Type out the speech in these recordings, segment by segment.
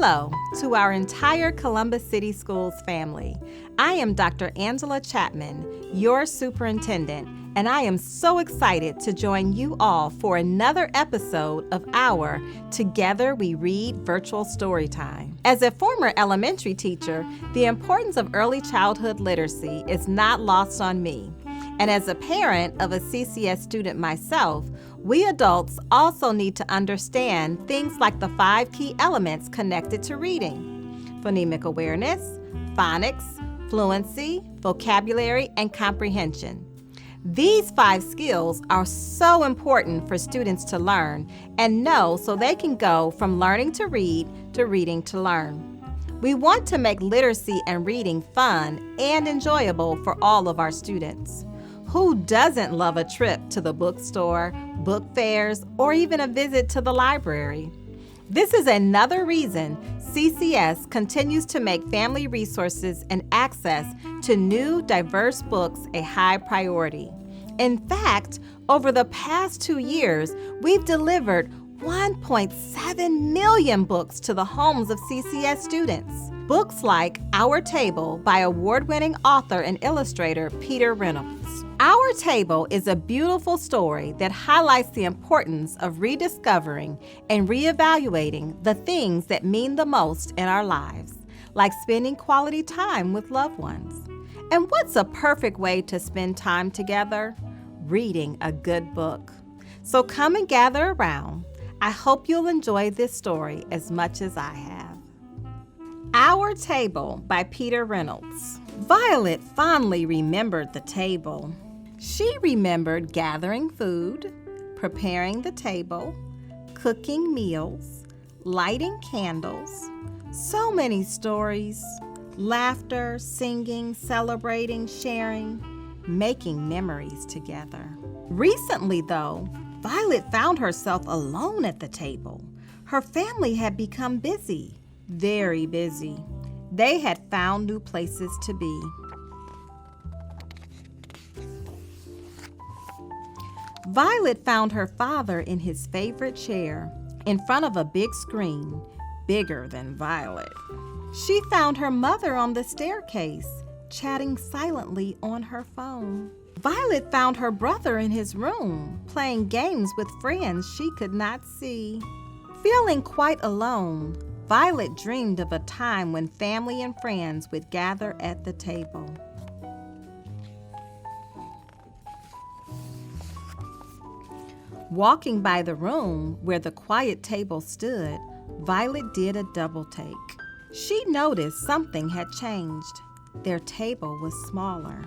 Hello to our entire Columbus City Schools family. I am Dr. Angela Chapman, your superintendent, and I am so excited to join you all for another episode of our Together We Read virtual story time. As a former elementary teacher, the importance of early childhood literacy is not lost on me. And as a parent of a CCS student myself, we adults also need to understand things like the 5 key elements connected to reading: phonemic awareness, phonics, fluency, vocabulary, and comprehension. These 5 skills are so important for students to learn and know so they can go from learning to read to reading to learn. We want to make literacy and reading fun and enjoyable for all of our students. Who doesn't love a trip to the bookstore, book fairs, or even a visit to the library? This is another reason CCS continues to make family resources and access to new, diverse books a high priority. In fact, over the past 2 years, we've delivered 1.7 million books to the homes of CCS students. Books like Our Table by award-winning author and illustrator Peter Reynolds. Our Table is a beautiful story that highlights the importance of rediscovering and reevaluating the things that mean the most in our lives, like spending quality time with loved ones. And what's a perfect way to spend time together? Reading a good book. So come and gather around. I hope you'll enjoy this story as much as I have. Our Table by Peter Reynolds. Violet fondly remembered the table. She remembered gathering food, preparing the table, cooking meals, lighting candles. So many stories, laughter, singing, celebrating, sharing, making memories together. Recently, though, Violet found herself alone at the table. Her family had become busy, very busy. They had found new places to be. Violet found her father in his favorite chair, in front of a big screen, bigger than Violet. She found her mother on the staircase, chatting silently on her phone. Violet found her brother in his room, playing games with friends she could not see. Feeling quite alone, Violet dreamed of a time when family and friends would gather at the table. Walking by the room where the quiet table stood, Violet did a double take. She noticed something had changed. Their table was smaller.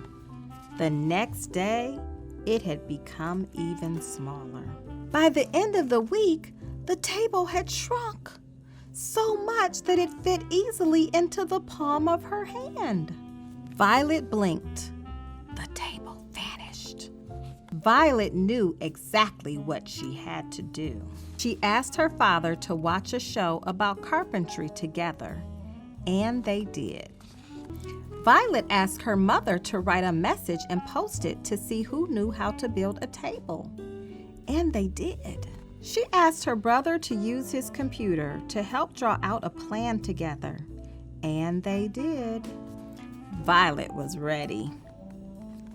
The next day, it had become even smaller. By the end of the week, the table had shrunk so much that it fit easily into the palm of her hand. Violet blinked. The table vanished. Violet knew exactly what she had to do. She asked her father to watch a show about carpentry together, and they did. Violet asked her mother to write a message and post it to see who knew how to build a table, and they did. She asked her brother to use his computer to help draw out a plan together, and they did. Violet was ready.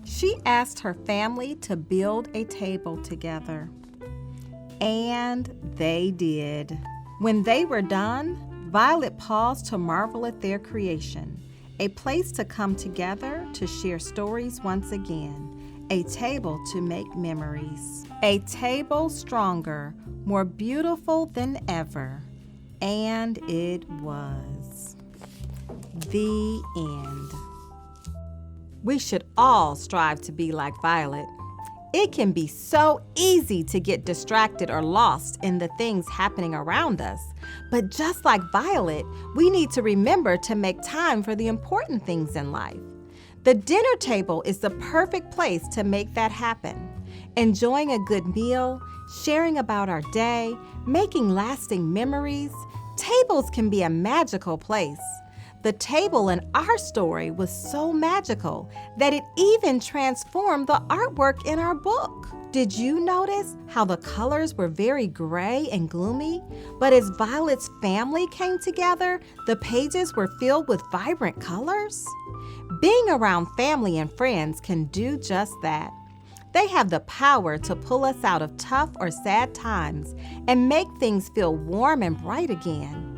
She asked her family to build a table together, and they did. When they were done, Violet paused to marvel at their creation, a place to come together to share stories once again, a table to make memories, a table stronger, more beautiful than ever, and it was. The end. We should all strive to be like Violet. It can be so easy to get distracted or lost in the things happening around us. But just like Violet, we need to remember to make time for the important things in life. The dinner table is the perfect place to make that happen. Enjoying a good meal, sharing about our day, making lasting memories, tables can be a magical place. The table in our story was so magical that it even transformed the artwork in our book. Did you notice how the colors were very gray and gloomy? But as Violet's family came together, the pages were filled with vibrant colors? Being around family and friends can do just that. They have the power to pull us out of tough or sad times and make things feel warm and bright again.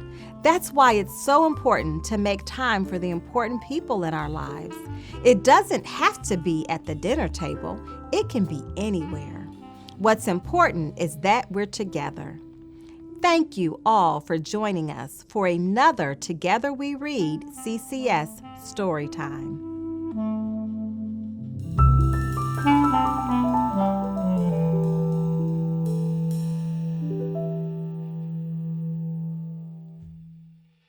That's why it's so important to make time for the important people in our lives. It doesn't have to be at the dinner table. It can be anywhere. What's important is that we're together. Thank you all for joining us for another Together We Read CCS Storytime.